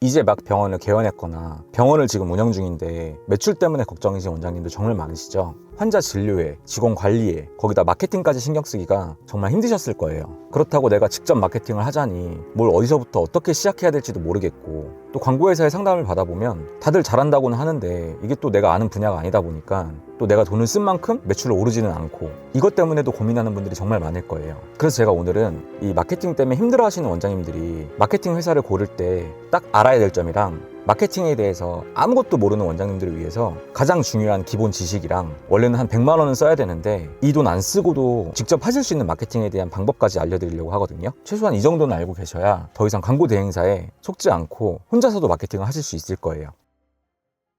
이제 막 병원을 개원했거나 병원을 지금 운영 중인데 매출 때문에 걱정이신 원장님들 정말 많으시죠? 환자 진료에, 직원 관리에, 거기다 마케팅까지 신경 쓰기가 정말 힘드셨을 거예요. 그렇다고 내가 직접 마케팅을 하자니 뭘 어디서부터 어떻게 시작해야 될지도 모르겠고, 또 광고회사의 상담을 받아보면 다들 잘한다고는 하는데 이게 또 내가 아는 분야가 아니다 보니까 또 내가 돈을 쓴 만큼 매출을 오르지는 않고, 이것 때문에도 고민하는 분들이 정말 많을 거예요. 그래서 제가 오늘은 이 마케팅 때문에 힘들어하시는 원장님들이 마케팅 회사를 고를 때 딱 알아야 될 점이랑 마케팅에 대해서 아무것도 모르는 원장님들을 위해서 가장 중요한 기본 지식이랑, 원래는 한 100만 원은 써야 되는데 이 돈 안 쓰고도 직접 하실 수 있는 마케팅에 대한 방법까지 알려드리려고 하거든요. 최소한 이 정도는 알고 계셔야 더 이상 광고 대행사에 속지 않고 혼자서도 마케팅을 하실 수 있을 거예요.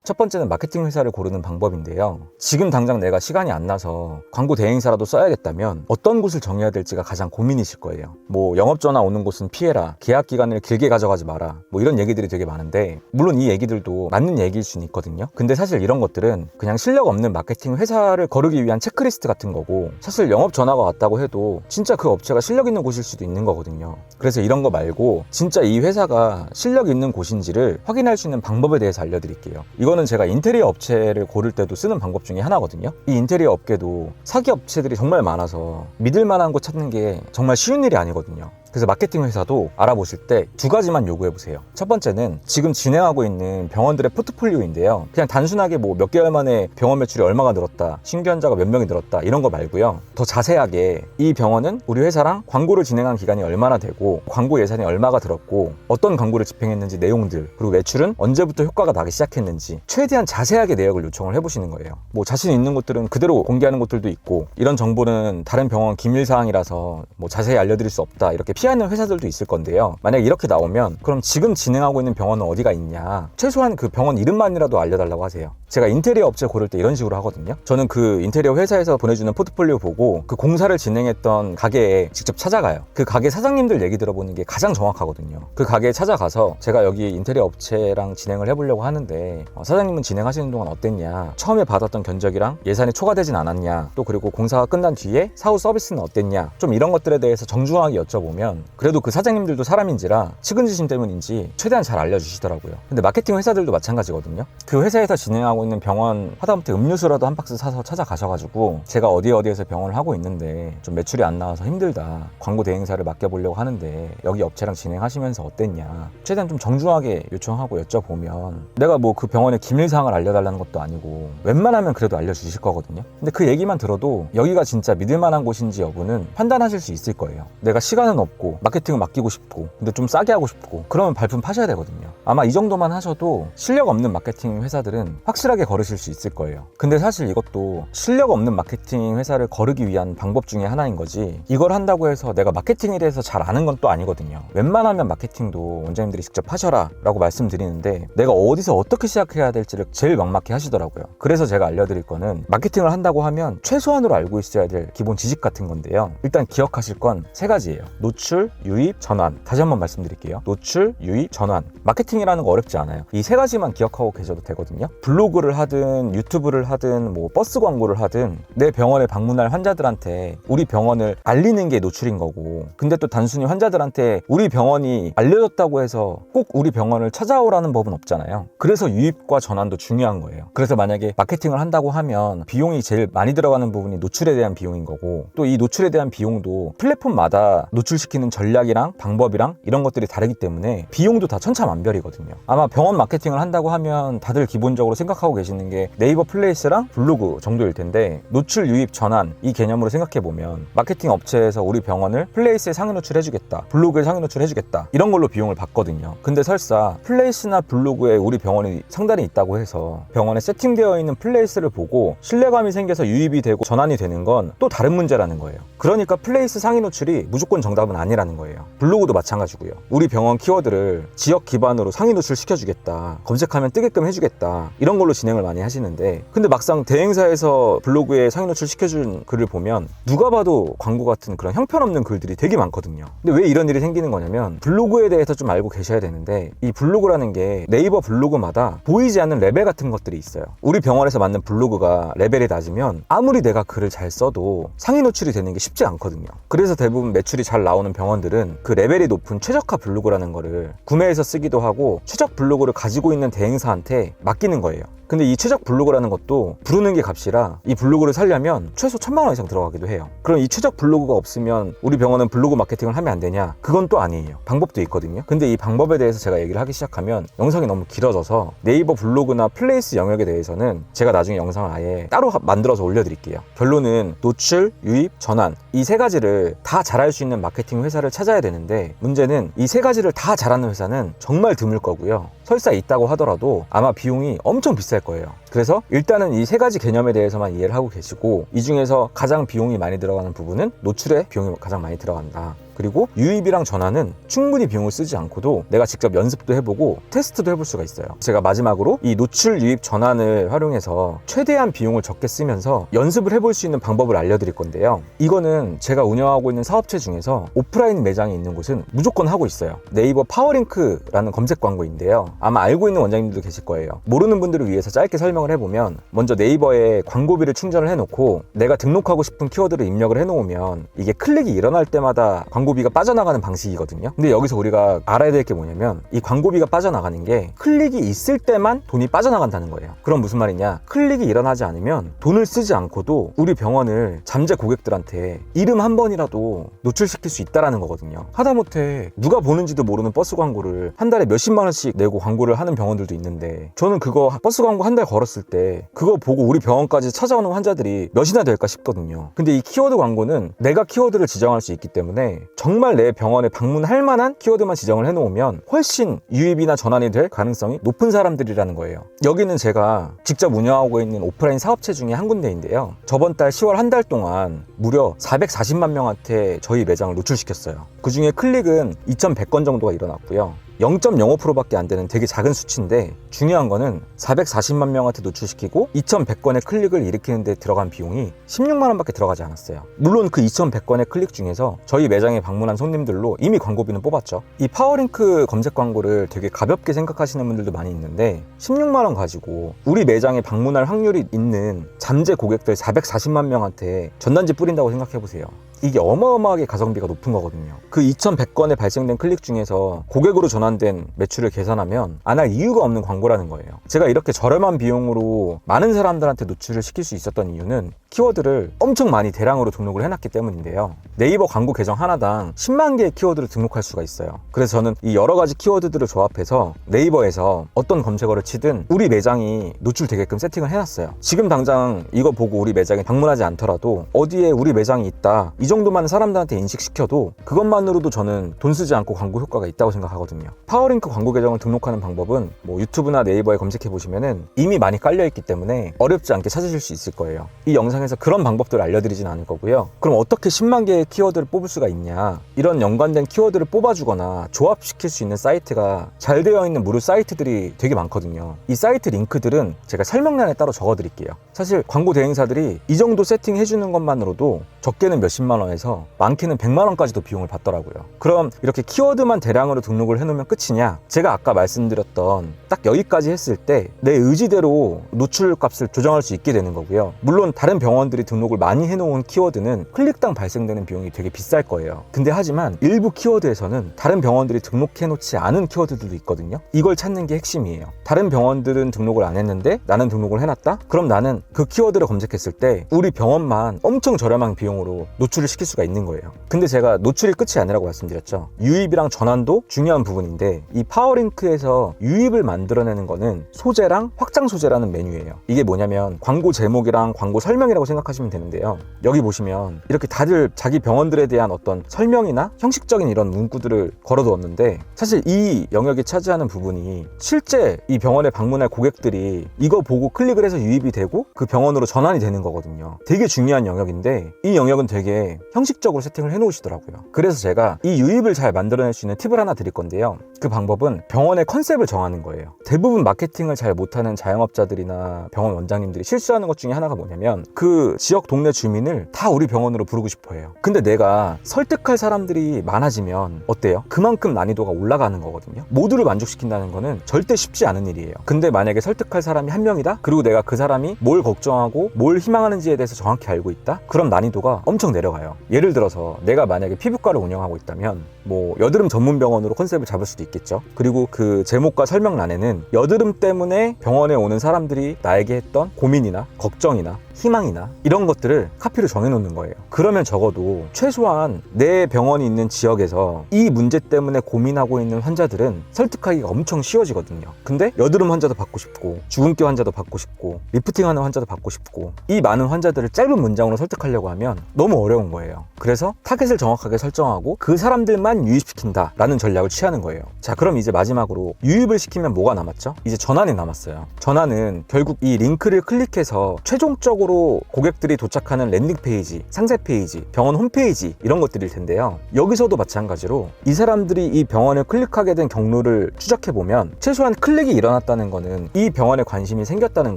첫 번째는 마케팅 회사를 고르는 방법인데요. 지금 당장 내가 시간이 안 나서 광고 대행사라도 써야겠다면 어떤 곳을 정해야 될지가 가장 고민이실 거예요. 뭐 영업전화 오는 곳은 피해라, 계약 기간을 길게 가져가지 마라, 뭐 이런 얘기들이 되게 많은데, 물론 이 얘기들도 맞는 얘기일 수는 있거든요. 근데 사실 이런 것들은 그냥 실력 없는 마케팅 회사를 거르기 위한 체크리스트 같은 거고, 사실 영업전화가 왔다고 해도 진짜 그 업체가 실력 있는 곳일 수도 있는 거거든요. 그래서 이런 거 말고 진짜 이 회사가 실력 있는 곳인지를 확인할 수 있는 방법에 대해서 알려드릴게요. 이거는 제가 인테리어 업체를 고를 때도 쓰는 방법 중에 하나거든요. 이 인테리어 업계도 사기 업체들이 정말 많아서 믿을 만한 곳 찾는 게 정말 쉬운 일이 아니거든요. 그래서 마케팅 회사도 알아보실 때 두 가지만 요구해 보세요. 첫 번째는 지금 진행하고 있는 병원들의 포트폴리오인데요. 그냥 단순하게 뭐 몇 개월 만에 병원 매출이 얼마가 늘었다, 신규 환자가 몇 명이 늘었다, 이런 거 말고요. 더 자세하게 이 병원은 우리 회사랑 광고를 진행한 기간이 얼마나 되고, 광고 예산이 얼마가 들었고, 어떤 광고를 집행했는지 내용들, 그리고 매출은 언제부터 효과가 나기 시작했는지 최대한 자세하게 내역을 요청을 해보시는 거예요. 뭐 자신 있는 곳들은 그대로 공개하는 곳들도 있고, 이런 정보는 다른 병원 기밀사항이라서 뭐 자세히 알려드릴 수 없다, 이렇게 피하는 회사들도 있을 건데요. 만약에 이렇게 나오면 그럼 지금 진행하고 있는 병원은 어디가 있냐, 최소한 그 병원 이름만이라도 알려달라고 하세요. 제가 인테리어 업체 고를 때 이런 식으로 하거든요. 저는 그 인테리어 회사에서 보내주는 포트폴리오 보고 그 공사를 진행했던 가게에 직접 찾아가요. 그 가게 사장님들 얘기 들어보는 게 가장 정확하거든요. 그 가게에 찾아가서 제가 여기 인테리어 업체랑 진행을 해보려고 하는데 사장님은 진행하시는 동안 어땠냐, 처음에 받았던 견적이랑 예산이 초과되진 않았냐, 또 그리고 공사가 끝난 뒤에 사후 서비스는 어땠냐, 좀 이런 것들에 대해서 정중하게 여쭤보면 그래도 그 사장님들도 사람인지라 측은지심 때문인지 최대한 잘 알려주시더라고요. 근데 마케팅 회사들도 마찬가지거든요. 그 회사에서 진행하고 있는 병원 하다못해 음료수라도 한 박스 사서 찾아가셔가지고 제가 어디에서 병원을 하고 있는데 좀 매출이 안 나와서 힘들다, 광고 대행사를 맡겨보려고 하는데 여기 업체랑 진행하시면서 어땠냐, 최대한 좀 정중하게 요청하고 여쭤보면, 내가 뭐 그 병원의 기밀사항을 알려달라는 것도 아니고 웬만하면 그래도 알려주실 거거든요. 근데 그 얘기만 들어도 여기가 진짜 믿을만한 곳인지 여부는 판단하실 수 있을 거예요. 내가 시간은 없고 마케팅을 맡기고 싶고 근데 좀 싸게 하고 싶고 그러면 발품 파셔야 되거든요. 아마 이 정도만 하셔도 실력 없는 마케팅 회사들은 확실하게 거르실 수 있을 거예요. 근데 사실 이것도 실력 없는 마케팅 회사를 거르기 위한 방법 중에 하나인 거지, 이걸 한다고 해서 내가 마케팅에 대해서 잘 아는 건 또 아니거든요. 웬만하면 마케팅도 원장님들이 직접 하셔라 라고 말씀드리는데 내가 어디서 어떻게 시작해야 될지를 제일 막막해 하시더라고요. 그래서 제가 알려드릴 거는, 마케팅을 한다고 하면 최소한으로 알고 있어야 될 기본 지식 같은 건데요. 일단 기억하실 건 세 가지예요. 노출, 유입, 전환. 다시 한번 말씀드릴게요. 노출, 유입, 전환. 마케팅이라는 거 어렵지 않아요. 이 세 가지만 기억하고 계셔도 되거든요. 블로그를 하든 유튜브를 하든 뭐 버스 광고를 하든 내 병원에 방문할 환자들한테 우리 병원을 알리는 게 노출인 거고, 근데 또 단순히 환자들한테 우리 병원이 알려졌다고 해서 꼭 우리 병원을 찾아오라는 법은 없잖아요. 그래서 유입과 전환도 중요한 거예요. 그래서 만약에 마케팅을 한다고 하면 비용이 제일 많이 들어가는 부분이 노출에 대한 비용인 거고, 또 이 노출에 대한 비용도 플랫폼마다 노출시키는 전략이랑 방법이랑 이런 것들이 다르기 때문에 비용도 다 천차만별이거든요. 아마 병원 마케팅을 한다고 하면 다들 기본적으로 생각하고 계시는 게 네이버 플레이스랑 블로그 정도일 텐데, 노출, 유입, 전환 이 개념으로 생각해보면 마케팅 업체에서 우리 병원을 플레이스에 상위 노출해주겠다, 블로그에 상위 노출해주겠다, 이런 걸로 비용을 받거든요. 근데 설사 플레이스나 블로그에 우리 병원이 상단에 있다고 해서 병원에 세팅되어 있는 플레이스를 보고 신뢰감이 생겨서 유입이 되고 전환이 되는 건 또 다른 문제라는 거예요. 그러니까 플레이스 상위 노출이 무조건 정답은 아니라는 거예요. 블로그도 마찬가지고요. 우리 병원 키워드를 지역 기반으로 상위 노출 시켜주겠다, 검색하면 뜨게끔 해주겠다, 이런 걸로 진행을 많이 하시는데, 근데 막상 대행사에서 블로그에 상위 노출 시켜준 글을 보면 누가 봐도 광고 같은 그런 형편없는 글들이 되게 많거든요. 근데 왜 이런 일이 생기는 거냐면, 블로그에 대해서 좀 알고 계셔야 되는데, 이 블로그라는 게 네이버 블로그마다 보이지 않는 레벨 같은 것들이 있어요. 우리 병원에서 만든 블로그가 레벨이 낮으면 아무리 내가 글을 잘 써도 상위 노출이 되는 게 쉽지 않거든요. 그래서 대부분 매출이 잘 나오는 병원들은 그 레벨이 높은 최저가 블로그라는 거를 구매해서 쓰기도 하고, 최적 블로그를 가지고 있는 대행사한테 맡기는 거예요. 근데 이 최적 블로그라는 것도 부르는 게 값이라, 이 블로그를 살려면 최소 1,000만 원 이상 들어가기도 해요. 그럼 이 최적 블로그가 없으면 우리 병원은 블로그 마케팅을 하면 안 되냐? 그건 또 아니에요. 방법도 있거든요. 근데 이 방법에 대해서 제가 얘기를 하기 시작하면 영상이 너무 길어져서, 네이버 블로그나 플레이스 영역에 대해서는 제가 나중에 영상을 아예 따로 만들어서 올려드릴게요. 결론은 노출, 유입, 전환, 이 세 가지를 다 잘할 수 있는 마케팅 회사를 찾아야 되는데, 문제는 이 세 가지를 다 잘하는 회사는 정말 드물 거고요. 설사 있다고 하더라도 아마 비용이 엄청 비쌀 거예요. 그래서 일단은 이 세 가지 개념에 대해서만 이해를 하고 계시고, 이 중에서 가장 비용이 많이 들어가는 부분은 노출에 비용이 가장 많이 들어간다. 그리고 유입이랑 전환은 충분히 비용을 쓰지 않고도 내가 직접 연습도 해보고 테스트도 해볼 수가 있어요. 제가 마지막으로 이 노출, 유입, 전환을 활용해서 최대한 비용을 적게 쓰면서 연습을 해볼 수 있는 방법을 알려드릴 건데요. 이거는 제가 운영하고 있는 사업체 중에서 오프라인 매장이 있는 곳은 무조건 하고 있어요. 네이버 파워링크라는 검색 광고인데요. 아마 알고 있는 원장님들도 계실 거예요. 모르는 분들을 위해서 짧게 설명을 해보면, 먼저 네이버에 광고비를 충전을 해놓고 내가 등록하고 싶은 키워드를 입력을 해놓으면 이게 클릭이 일어날 때마다 광고비가 빠져나가는 방식이거든요. 근데 여기서 우리가 알아야 될 게 뭐냐면, 이 광고비가 빠져나가는 게 클릭이 있을 때만 돈이 빠져나간다는 거예요. 그럼 무슨 말이냐? 클릭이 일어나지 않으면 돈을 쓰지 않고도 우리 병원을 잠재 고객들한테 이름 한 번이라도 노출시킬 수 있다는 거거든요. 하다못해 누가 보는지도 모르는 버스 광고를 한 달에 몇십만 원씩 내고 광고를 하는 병원들도 있는데, 저는 그거 버스 광고 한 달 걸었을 때 그거 보고 우리 병원까지 찾아오는 환자들이 몇이나 될까 싶거든요. 근데 이 키워드 광고는 내가 키워드를 지정할 수 있기 때문에 정말 내 병원에 방문할 만한 키워드만 지정을 해놓으면 훨씬 유입이나 전환이 될 가능성이 높은 사람들이라는 거예요. 여기는 제가 직접 운영하고 있는 오프라인 사업체 중에 한 군데인데요. 저번 달 10월 한 달 동안 무려 440만 명한테 저희 매장을 노출시켰어요. 그 중에 클릭은 2,100건 정도가 일어났고요. 0.05%밖에 안 되는 되게 작은 수치인데, 중요한 거는 440만 명한테 노출시키고 2,100건의 클릭을 일으키는 데 들어간 비용이 16만 원밖에 들어가지 않았어요. 물론 그 2,100건의 클릭 중에서 저희 매장에 방문한 손님들로 이미 광고비는 뽑았죠. 이 파워링크 검색 광고를 되게 가볍게 생각하시는 분들도 많이 있는데, 16만 원 가지고 우리 매장에 방문할 확률이 있는 잠재 고객들 440만 명한테 전단지 뿌린다고 생각해보세요. 이게 어마어마하게 가성비가 높은 거거든요. 그 2,100건에 발생된 클릭 중에서 고객으로 전환된 매출을 계산하면 안 할 이유가 없는 광고라는 거예요. 제가 이렇게 저렴한 비용으로 많은 사람들한테 노출을 시킬 수 있었던 이유는 키워드를 엄청 많이 대량으로 등록을 해놨기 때문인데요. 네이버 광고 계정 하나당 10만 개의 키워드를 등록할 수가 있어요. 그래서 저는 이 여러 가지 키워드들을 조합해서 네이버에서 어떤 검색어를 치든 우리 매장이 노출되게끔 세팅을 해놨어요. 지금 당장 이거 보고 우리 매장에 방문하지 않더라도 어디에 우리 매장이 있다, 이 정도만 사람들한테 인식시켜도 그것만으로도 저는 돈 쓰지 않고 광고 효과가 있다고 생각하거든요. 파워링크 광고 계정을 등록하는 방법은 뭐 유튜브나 네이버에 검색해 보시면은 이미 많이 깔려있기 때문에 어렵지 않게 찾으실 수 있을 거예요. 이 영상에서 그런 방법들을 알려드리진 않을 거고요. 그럼 어떻게 10만 개의 키워드를 뽑을 수가 있냐, 이런 연관된 키워드를 뽑아주거나 조합시킬 수 있는 사이트가 잘 되어 있는 무료 사이트들이 되게 많거든요. 이 사이트 링크들은 제가 설명란에 따로 적어드릴게요. 사실 광고 대행사들이 이 정도 세팅해주는 것만으로도 적게는 몇십만 원에서 많게는 100만 원까지도 비용을 받더라고요. 그럼 이렇게 키워드만 대량으로 등록을 해놓으면 끝이냐? 제가 아까 말씀드렸던 딱 여기까지 했을 때 내 의지대로 노출값을 조정할 수 있게 되는 거고요. 물론 다른 병원들이 등록을 많이 해놓은 키워드는 클릭당 발생되는 비용이 되게 비쌀 거예요. 근데 하지만 일부 키워드에서는 다른 병원들이 등록해놓지 않은 키워드들도 있거든요. 이걸 찾는 게 핵심이에요. 다른 병원들은 등록을 안 했는데 나는 등록을 해놨다? 그럼 나는 그 키워드를 검색했을 때 우리 병원만 엄청 저렴한 비용으로 노출을 시킬 수가 있는 거예요. 근데 제가 노출이 끝이 아니라고 말씀드렸죠. 유입이랑 전환도 중요한 부분인데, 이 파워링크에서 유입을 만들어내는 거는 소재랑 확장 소재라는 메뉴예요. 이게 뭐냐면 광고 제목이랑 광고 설명이라고 생각하시면 되는데요. 여기 보시면 이렇게 다들 자기 병원들에 대한 어떤 설명이나 형식적인 이런 문구들을 걸어두었는데, 사실 이 영역이 차지하는 부분이 실제 이 병원에 방문할 고객들이 이거 보고 클릭을 해서 유입이 되고 그 병원으로 전환이 되는 거거든요. 되게 중요한 영역인데 이 영역은 되게 형식적으로 세팅을 해놓으시더라고요. 그래서 제가 이 유입을 잘 만들어낼 수 있는 팁을 하나 드릴 건데요. 그 방법은 병원의 컨셉을 정하는 거예요. 거예요. 대부분 마케팅을 잘 못하는 자영업자들이나 병원 원장님들이 실수하는 것 중에 하나가 뭐냐면 그 지역 동네 주민을 다 우리 병원으로 부르고 싶어 해요. 근데 내가 설득할 사람들이 많아지면 어때요? 그만큼 난이도가 올라가는 거거든요. 모두를 만족시킨다는 거는 절대 쉽지 않은 일이에요. 근데 만약에 설득할 사람이 한 명이다? 그리고 내가 그 사람이 뭘 걱정하고 뭘 희망하는지에 대해서 정확히 알고 있다? 그럼 난이도가 엄청 내려가요. 예를 들어서 내가 만약에 피부과를 운영하고 있다면 뭐 여드름 전문 병원으로 컨셉을 잡을 수도 있겠죠. 그리고 그 제목과 설명란에는 여드름 때문에 병원에 오는 사람들이 나에게 했던 고민이나 걱정이나 희망이나 이런 것들을 카피로 정해놓는 거예요. 그러면 적어도 최소한 내 병원이 있는 지역에서 이 문제 때문에 고민하고 있는 환자들은 설득하기가 엄청 쉬워지거든요. 근데 여드름 환자도 받고 싶고 주근깨 환자도 받고 싶고 리프팅하는 환자도 받고 싶고 이 많은 환자들을 짧은 문장으로 설득하려고 하면 너무 어려운 거예요. 그래서 타겟을 정확하게 설정하고 그 사람들만 유입시킨다 라는 전략을 취하는 거예요. 자, 그럼 이제 마지막으로 유입을 시키면 뭐가 남았죠? 이제 전환이 남았어요. 전환은 결국 이 링크를 클릭해서 최종적으로 고객들이 도착하는 랜딩 페이지, 상세 페이지, 병원 홈페이지 이런 것들일 텐데요. 여기서도 마찬가지로 이 사람들이 이 병원을 클릭하게 된 경로를 추적해보면 최소한 클릭이 일어났다는 거는 이 병원에 관심이 생겼다는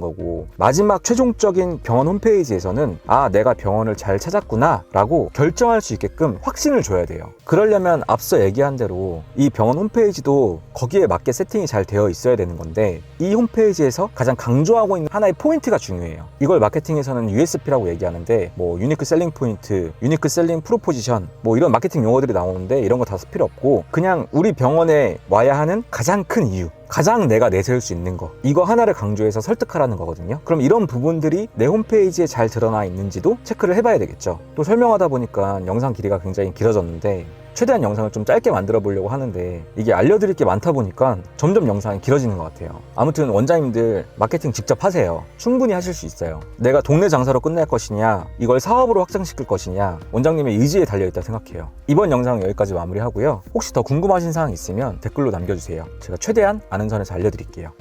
거고 마지막 최종적인 병원 홈페이지에서는 아, 내가 병원을 잘 찾았구나 라고 결정할 수 있게끔 확신을 줘야 돼요. 그러려면 앞서 얘기한 대로 이 병원 홈페이지도 거기에 맞게 세팅이 잘 되어 있어야 되는 건데 이 홈페이지에서 가장 강조하고 있는 하나의 포인트가 중요해요. 이걸 마케팅에서는 USP라고 얘기하는데 뭐 유니크 셀링 포인트, 유니크 셀링 프로포지션 뭐 이런 마케팅 용어들이 나오는데 이런 거 다 필요 없고 그냥 우리 병원에 와야 하는 가장 큰 이유, 가장 내가 내세울 수 있는 거 이거 하나를 강조해서 설득하라는 거거든요. 그럼 이런 부분들이 내 홈페이지에 잘 드러나 있는지도 체크를 해봐야 되겠죠. 또 설명하다 보니까 영상 길이가 굉장히 길어졌는데 최대한 영상을 좀 짧게 만들어 보려고 하는데 이게 알려드릴 게 많다 보니까 점점 영상이 길어지는 것 같아요. 아무튼 원장님들 마케팅 직접 하세요. 충분히 하실 수 있어요. 내가 동네 장사로 끝낼 것이냐 이걸 사업으로 확장시킬 것이냐 원장님의 의지에 달려있다 생각해요. 이번 영상은 여기까지 마무리하고요. 혹시 더 궁금하신 사항 있으면 댓글로 남겨주세요. 제가 최대한 아는 선에서 알려드릴게요.